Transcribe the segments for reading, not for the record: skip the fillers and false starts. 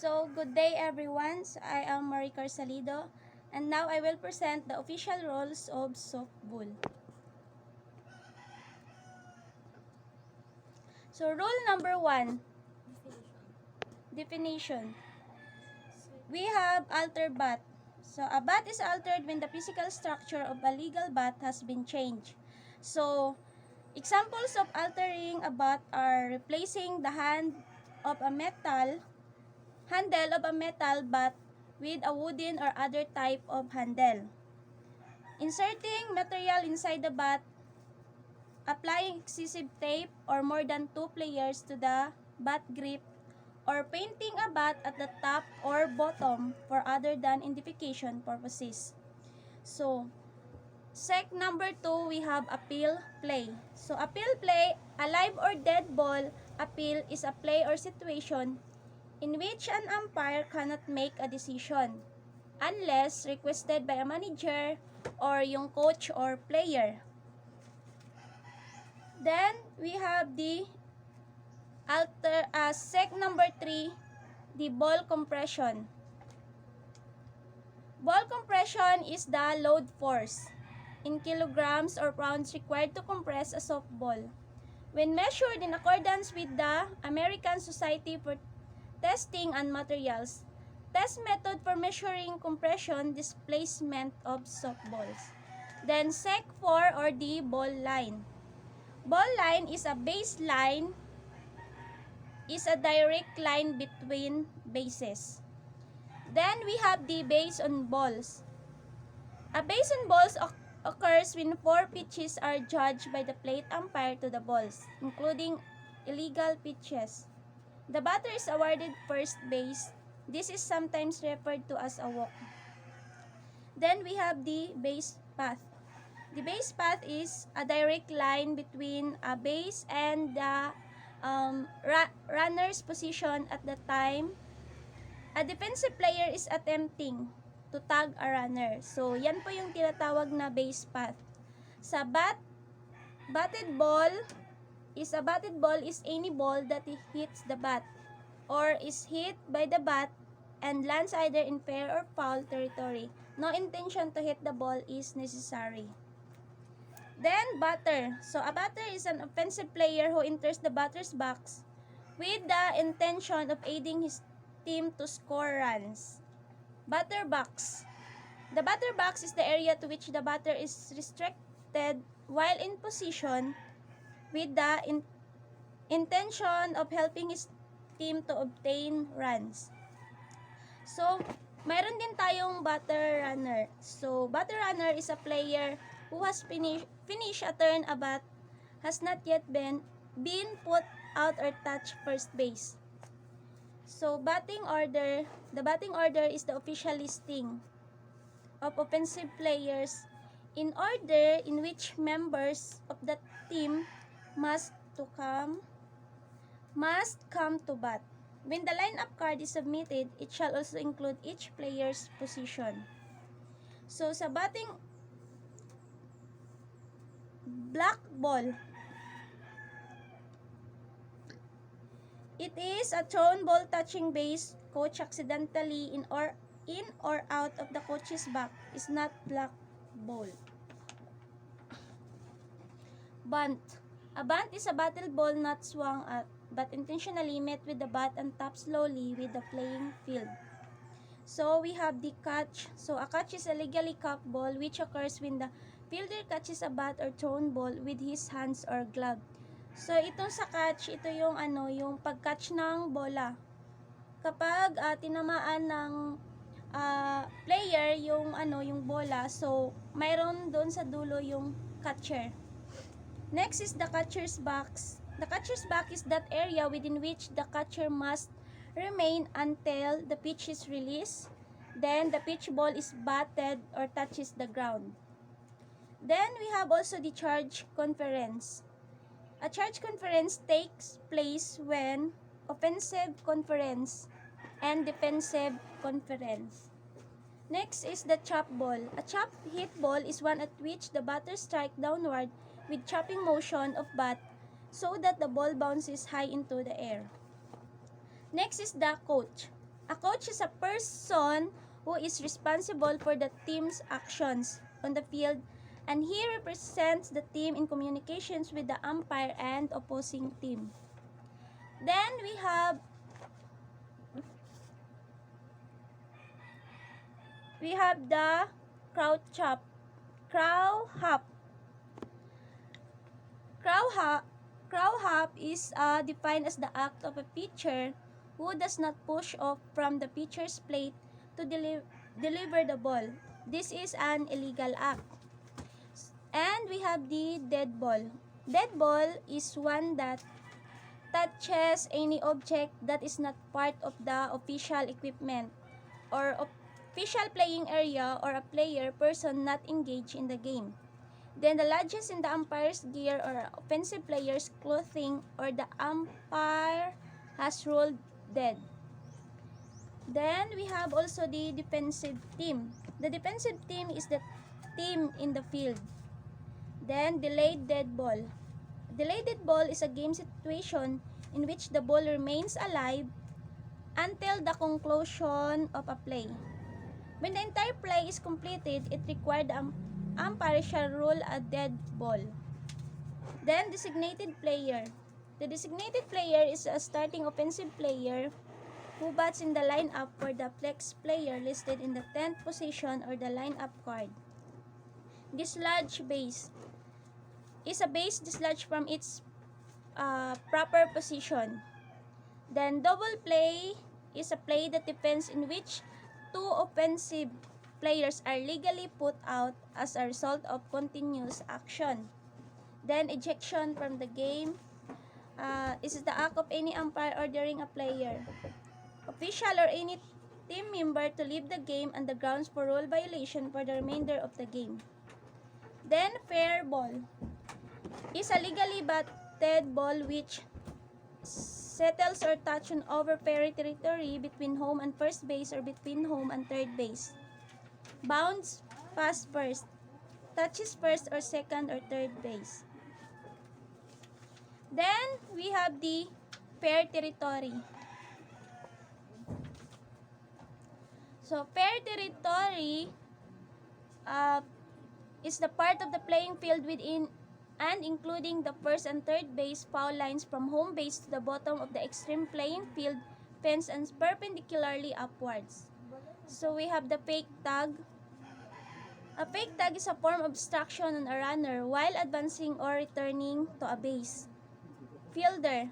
So, good day everyone. I am MARICAR Salido, and now I will present the official rules of softball. So, rule number 1, definition. We have alter bat. So, a bat is altered when the physical structure of a legal bat has been changed. So, examples of altering a bat are replacing the handle of a metal bat with a wooden or other type of handle. Inserting material inside the bat, applying excessive tape or more than 2 players to the bat grip, or painting a bat at the top or bottom for other than identification purposes. So, number 2, we have appeal play. So, appeal play, a live or dead ball appeal is a play or situation in which an umpire cannot make a decision unless requested by a manager or yung coach or player. Then, we have the number 3, the ball compression. Ball compression is the load force in kilograms or pounds required to compress a softball. When measured in accordance with the American Society for Testing and Materials, test method for measuring compression displacement of softballs. Then Sec 4 or the ball line. Ball line is a baseline, is a direct line between bases. Then we have the base on balls. A base on balls occurs when 4 pitches are judged by the plate umpire to the balls, including illegal pitches. The batter is awarded first base. This is sometimes referred to as a walk. Then we have the base path. The base path is a direct line between a base and the runner's position at the time a defensive player is attempting to tag a runner. So, yan po yung tinatawag na base path. Sa batted ball is any ball that hits the bat or is hit by the bat and lands either in fair or foul territory. No intention to hit the ball is necessary. Then, batter. So, a batter is an offensive player who enters the batter's box with the intention of aiding his team to score runs. Batter box. The batter box is the area to which the batter is restricted while in position with the intention of helping his team to obtain runs. So, mayroon din tayong batter runner. So, batter runner is a player who has finished a turn a bat has not yet been put out or touched first base. So, batting order. The batting order is the official listing of offensive players in order in which members of the team must come to bat. When the lineup card is submitted, it shall also include each player's position. So, sa batting black ball, it is a thrown ball touching base. Coach accidentally in or out of the coach's back is not black ball. Bunt. A bunt is a battle ball not swung at but intentionally met with the bat and tapped slowly with the playing field. So, we have the catch. So, a catch is a legally cocked ball which occurs when the fielder catches a bat or thrown ball with his hands or glove. So, itong sa catch, ito yung yung pag-catch ng bola. Kapag tinamaan ng player yung bola, so mayroon doon sa dulo yung catcher. Next is the catcher's box. The catcher's box is that area within which the catcher must remain until the pitch is released. Then the pitch ball is batted or touches the ground. Then we have also the charge conference. A charge conference takes place when offensive conference and defensive conference. Next is the chop ball. A chop hit ball is one at which the batter strikes downward with chopping motion of bat so that the ball bounces high into the air. Next is the coach. A coach is a person who is responsible for the team's actions on the field, and he represents the team in communications with the umpire and opposing team. Then we have the crow chop, crow hop. Crow hop is defined as the act of a pitcher who does not push off from the pitcher's plate to deliver the ball. This is an illegal act. And we have the dead ball. Dead ball is one that touches any object that is not part of the official equipment or official playing area or a player person not engaged in the game. Then the lodges in the umpire's gear or offensive player's clothing or the umpire has ruled dead. Then we have also the defensive team. The defensive team is the team in the field. Then delayed dead ball. Delayed dead ball is a game situation in which the ball remains alive until the conclusion of a play. When the entire play is completed, it required the umpire shall rule a dead ball. Then designated player. The designated player is a starting offensive player who bats in the lineup for the flex player listed in the 10th position or the lineup card. Dislodge base is a base dislodged from its proper position. Then double play is a play that depends in which two offensive players are legally put out as a result of continuous action. Then ejection from the game is the act of any umpire ordering a player, official or any team member to leave the game on the grounds for rule violation for the remainder of the game. Then fair ball is a legally batted ball which settles or touches over fair territory between home and first base or between home and third base. Bounce pass first, touches first or second or third base. Then we have the fair territory. So fair territory is the part of the playing field within and including the first and third base foul lines from home base to the bottom of the extreme playing field fence and perpendicularly upwards. So we have the fake tag. A fake tag is a form of obstruction on a runner while advancing or returning to a base. Fielder.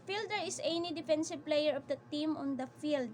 Fielder is any defensive player of the team on the field.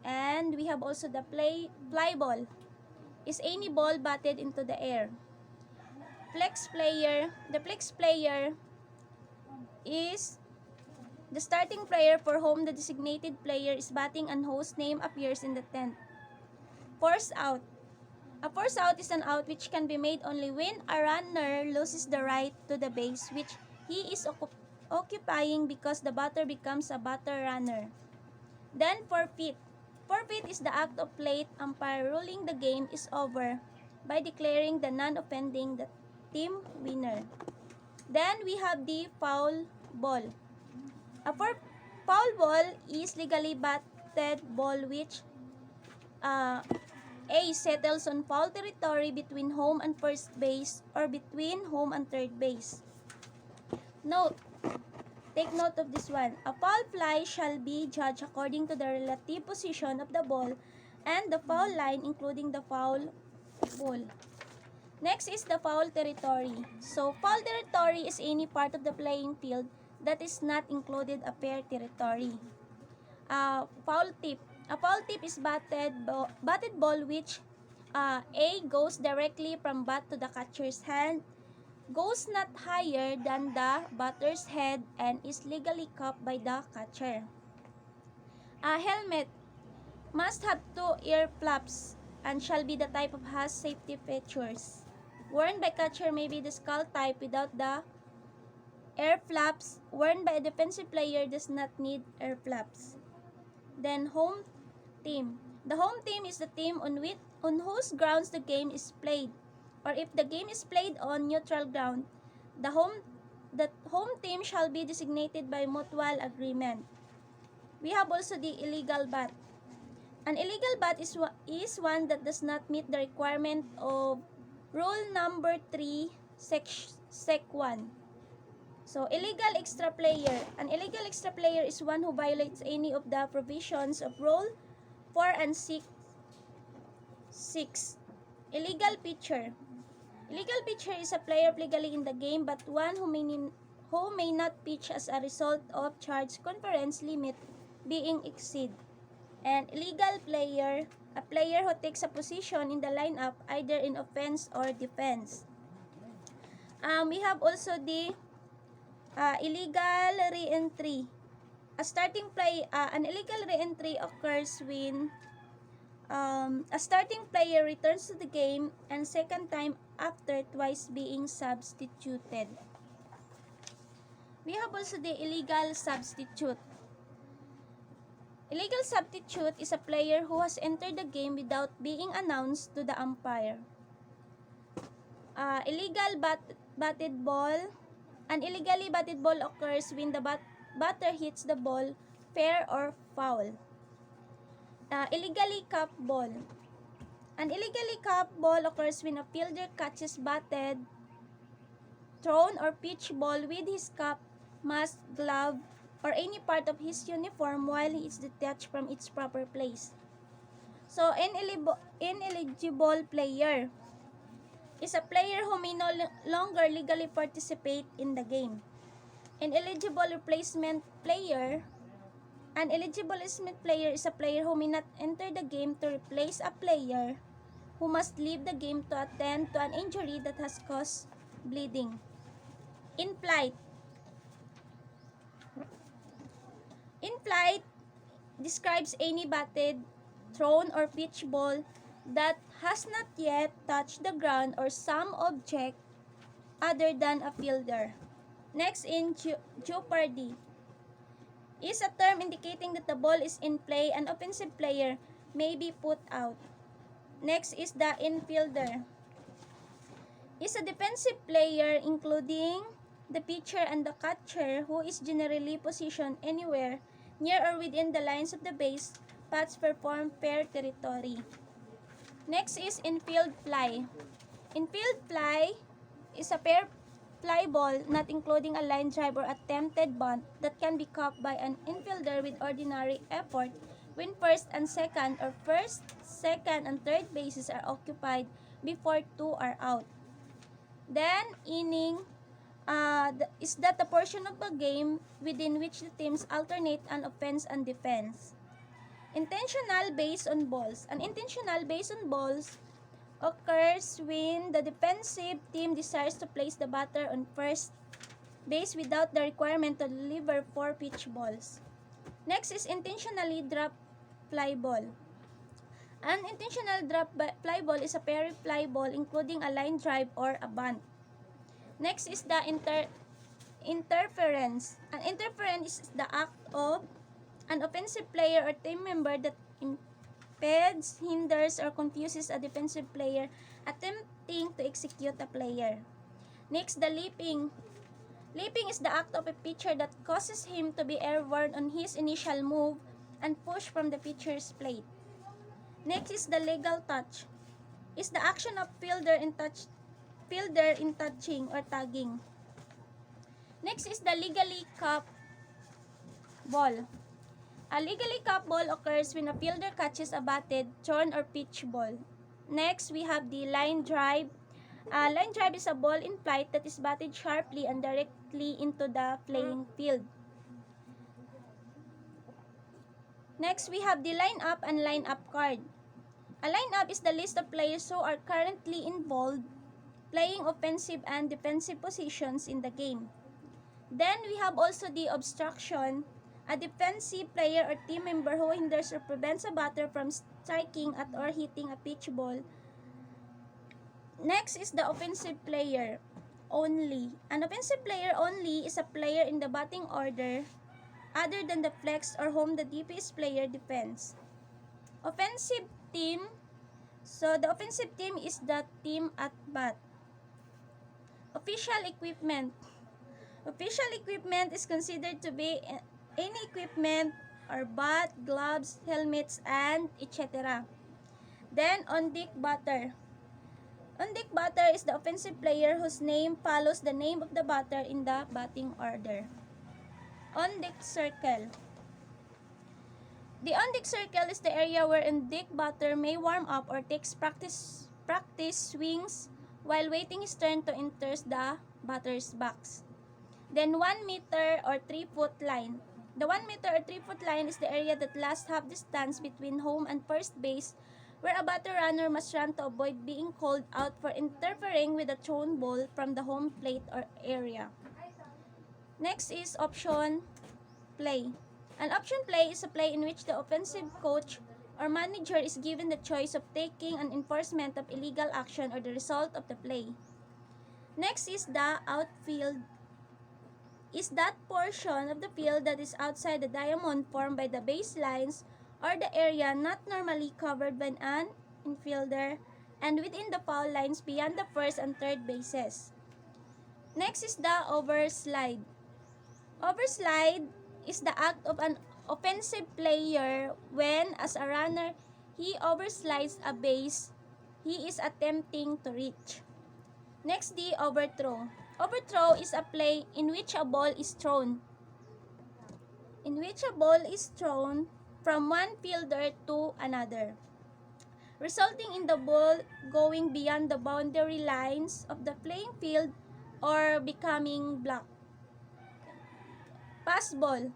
And we have also the fly ball. Is any ball batted into the air. Flex player. The flex player is the starting player for whom the designated player is batting and whose name appears in the 10th. Force out. A force out is an out which can be made only when a runner loses the right to the base which he is occupying because the batter becomes a batter runner. Then forfeit. Forfeit is the act of late umpire ruling the game is over by declaring the non-offending the team winner. Then we have the foul ball. A foul ball is legally batted ball which A settles on foul territory between home and first base or between home and third base. Note. Take note of this one. A foul fly shall be judged according to the relative position of the ball and the foul line including the foul ball. Next is the foul territory. So, foul territory is any part of the playing field that is not included a fair territory. Foul tip. A foul tip is batted ball which A goes directly from bat to the catcher's hand, goes not higher than the batter's head, and is legally cuffed by the catcher. A helmet must have two ear flaps and shall be the type of has safety features. Worn by catcher may be the skull type without the air flaps. Worn by a defensive player does not need air flaps. Then home team. The home team is the team on whose grounds the game is played, or if the game is played on neutral ground, the home team shall be designated by mutual agreement. We have also the illegal bat. An illegal bat is one that does not meet the requirement of rule number 3, sec 1. So, illegal extra player. An illegal extra player is one who violates any of the provisions of rule 4 and 6. Illegal pitcher. Illegal pitcher is a player legally in the game but one who may not pitch as a result of charge conference limit being exceeded. And illegal player, a player who takes a position in the lineup either in offense or defense. We have also the illegal re-entry. An illegal re-entry occurs when a starting player returns to the game and second time after twice being substituted. We have also the illegal substitute. Illegal substitute is a player who has entered the game without being announced to the umpire. Illegal batted ball. An illegally batted ball occurs when the batter hits the ball fair or foul. Illegally capped ball. An illegally capped ball occurs when a fielder catches batted, thrown or pitched ball with his cap, mask, glove, or any part of his uniform while he is detached from its proper place. So, ineligible player is a player who may no longer legally participate in the game. Ineligible replacement player. An eligible replacement player is a player who may not enter the game to replace a player who must leave the game to attend to an injury that has caused bleeding. In flight. In flight describes any batted, thrown, or pitched ball that has not yet touched the ground or some object other than a fielder. Next, in jeopardy is a term indicating that the ball is in play and offensive player may be put out. Next is the infielder. Is a defensive player including the pitcher and the catcher who is generally positioned anywhere near or within the lines of the base paths perform fair territory. Next is infield fly. Infield fly is a pair fly ball not including a line drive or attempted bunt that can be caught by an infielder with ordinary effort when first and second or first, second, and third bases are occupied before two are out. Then, inning is that a portion of a game within which the teams alternate on offense and defense. Intentional base on balls. An intentional base on balls occurs when the defensive team desires to place the batter on first base without the requirement to deliver 4 pitch balls. Next is intentionally drop fly ball. An intentional drop fly ball is a pair fly ball including a line drive or a bunt. Next is the interference. An interference is the act of an offensive player or team member that impedes, hinders, or confuses a defensive player attempting to execute a player. Next, the leaping. Leaping is the act of a pitcher that causes him to be airborne on his initial move and push from the pitcher's plate. Next is the legal touch. Is the action of fielder in touching or tagging. Next is the legally capped ball. A legally capped ball occurs when a fielder catches a batted, thrown, or pitched ball. Next, we have the line drive. Line drive is a ball in flight that is batted sharply and directly into the playing field. Next, we have the line-up and line-up card. A line-up is the list of players who are currently involved playing offensive and defensive positions in the game. Then, we have also the obstruction, a defensive player or team member who hinders or prevents a batter from striking at or hitting a pitch ball. Next is the offensive player only. An offensive player only is a player in the batting order other than the flex or whom the DPS player defends. Offensive team. So, the offensive team is the team at bat. Official equipment. Official equipment is considered to be any equipment or bat, gloves, helmets, and etc. Then, on-deck batter. On-deck batter is the offensive player whose name follows the name of the batter in the batting order. On-deck circle. The on-deck circle is the area where on-deck batter may warm up or takes practice swings while waiting his turn to enter the batter's box. Then 1 meter or 3-foot line. The 1 meter or 3-foot line is the area that lasts half distance between home and first base, where a batter runner must run to avoid being called out for interfering with a thrown ball from the home plate or area. Next is option play. An option play is a play in which the offensive coach or manager is given the choice of taking an enforcement of illegal action or the result of the play. Next is the outfield. Is that portion of the field that is outside the diamond formed by the baselines or the area not normally covered by an infielder and within the foul lines beyond the first and third bases. Next is the overslide. Overslide is the act of an offensive player when, as a runner, he overslides a base he is attempting to reach. Next, the overthrow. Overthrow is a play in which a ball is thrown. From one fielder to another, resulting in the ball going beyond the boundary lines of the playing field or becoming blocked. Pass ball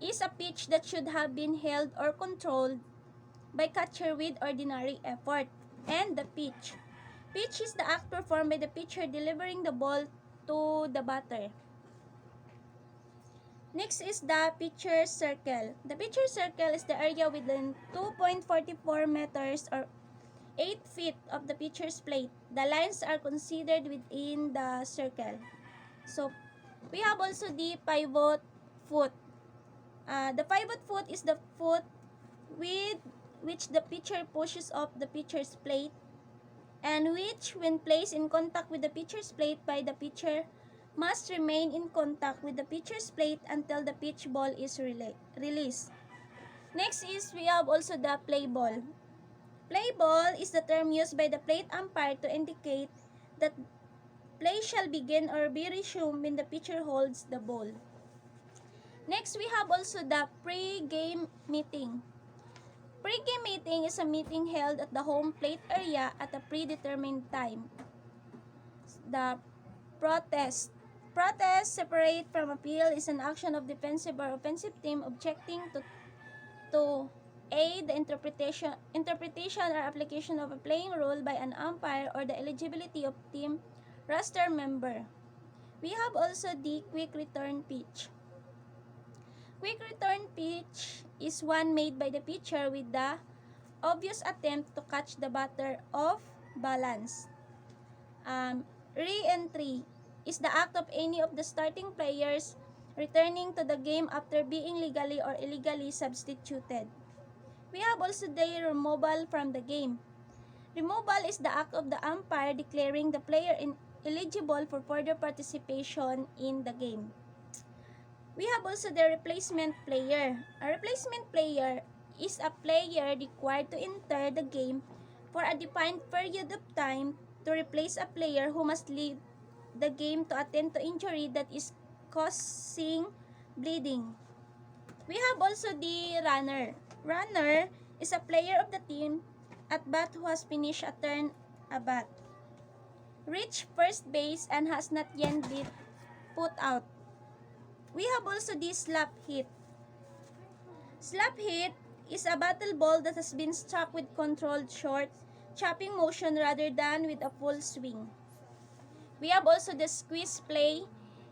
is a pitch that should have been held or controlled by catcher with ordinary effort. And the pitch. Pitch is the act performed by the pitcher delivering the ball to the batter. Next is the pitcher's circle. The pitcher's circle is the area within 2.44 meters or 8 feet of the pitcher's plate. The lines are considered within the circle. So, we have also the pivot foot. The pivot foot is the foot with which the pitcher pushes off the pitcher's plate and which, when placed in contact with the pitcher's plate by the pitcher, must remain in contact with the pitcher's plate until the pitch ball is released. Next is we have also the play ball. Play ball is the term used by the plate umpire to indicate that play shall begin or be resumed when the pitcher holds the ball. Next, we have also the pre-game meeting. Pre-game meeting is a meeting held at the home plate area at a predetermined time. The protest. Protest, separate from appeal, is an action of defensive or offensive team objecting to aid the interpretation or application of a playing rule by an umpire or the eligibility of team roster member. We have also the quick return pitch. Quick return pitch is one made by the pitcher with the obvious attempt to catch the batter off balance. Re-entry is the act of any of the starting players returning to the game after being legally or illegally substituted. We have also the removal from the game. Removal is the act of the umpire declaring the player ineligible for further participation in the game. We have also the replacement player. A replacement player is a player required to enter the game for a defined period of time to replace a player who must leave the game to attend to injury that is causing bleeding. We have also the runner. Runner is a player of the team at bat who has finished a turn at bat, reached first base, and has not yet been put out. We have also the slap hit. Slap hit is a battle ball that has been struck with controlled short, chopping motion rather than with a full swing. We have also the squeeze play.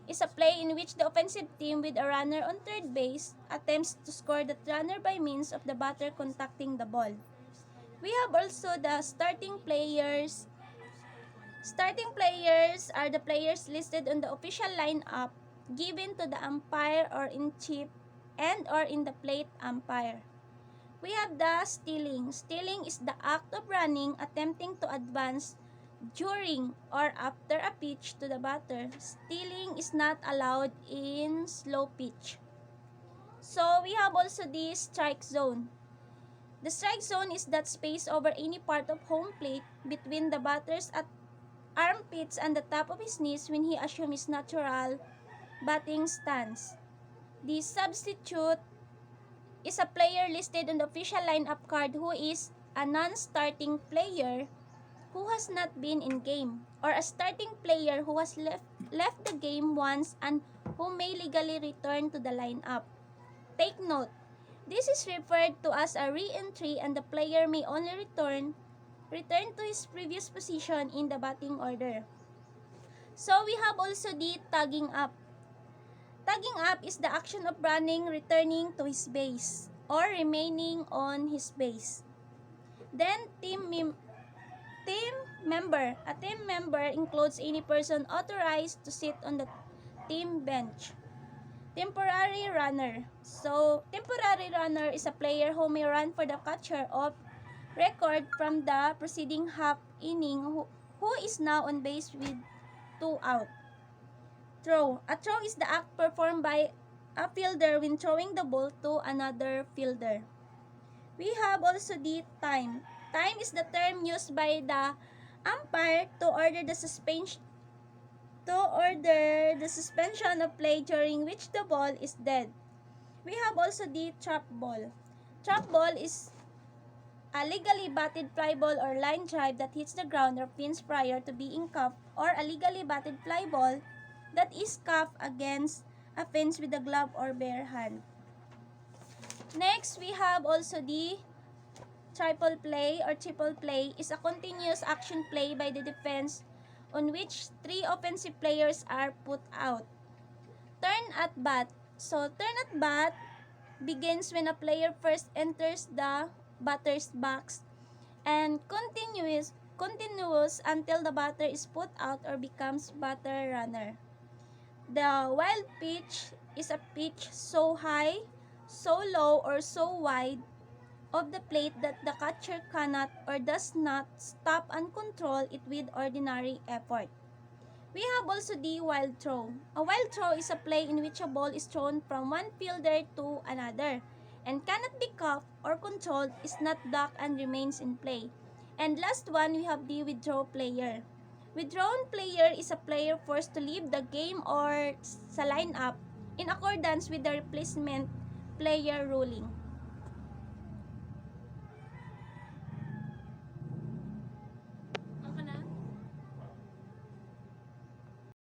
Is a play in which the offensive team with a runner on third base attempts to score that runner by means of the batter contacting the ball. We have also the starting players. Starting players are the players listed on the official lineup given to the umpire or in chief and or in the plate umpire. We have the stealing. Stealing is the act of running, attempting to advance during or after a pitch to the batter. Stealing is not allowed in slow pitch. So, we have also the strike zone. The strike zone is that space over any part of home plate between the batter's armpits and the top of his knees when he assumes his natural batting stance. The substitute is a player listed on the official lineup card who is a non-starting player who has not been in game, or a starting player who has left the game once and who may legally return to the lineup. Take note, this is referred to as a re-entry and the player may only return to his previous position in the batting order. So we have also the tagging up. Tagging up is the action of running, returning to his base, or remaining on his base. Then team member. A team member includes any person authorized to sit on the team bench. Temporary runner. So, temporary runner is a player who may run for the catcher of record from the preceding half inning who is now on base with 2 out. Throw. A throw is the act performed by a fielder when throwing the ball to another fielder. We have also the time. Time is the term used by the umpire to order the suspension of play during which the ball is dead. We have also the trap ball. Trap ball is a legally batted fly ball or line drive that hits the ground or pins prior to being cuffed, or a legally batted fly ball that is cuffed against a fence with a glove or bare hand. Next, we have also the triple play or triple play is a continuous action play by the defense on which 3 offensive players are put out. Turn at bat. So, turn at bat begins when a player first enters the batter's box and continues until the batter is put out or becomes batter runner. The wild pitch is a pitch so high, so low, or so wide of the plate that the catcher cannot or does not stop and control it with ordinary effort. We have also the wild throw. A wild throw is a play in which a ball is thrown from one fielder to another and cannot be cuffed or controlled, is not ducked and remains in play. And last one, we have the withdraw player. Withdrawn player is a player forced to leave the game or sa lineup in accordance with the replacement player ruling.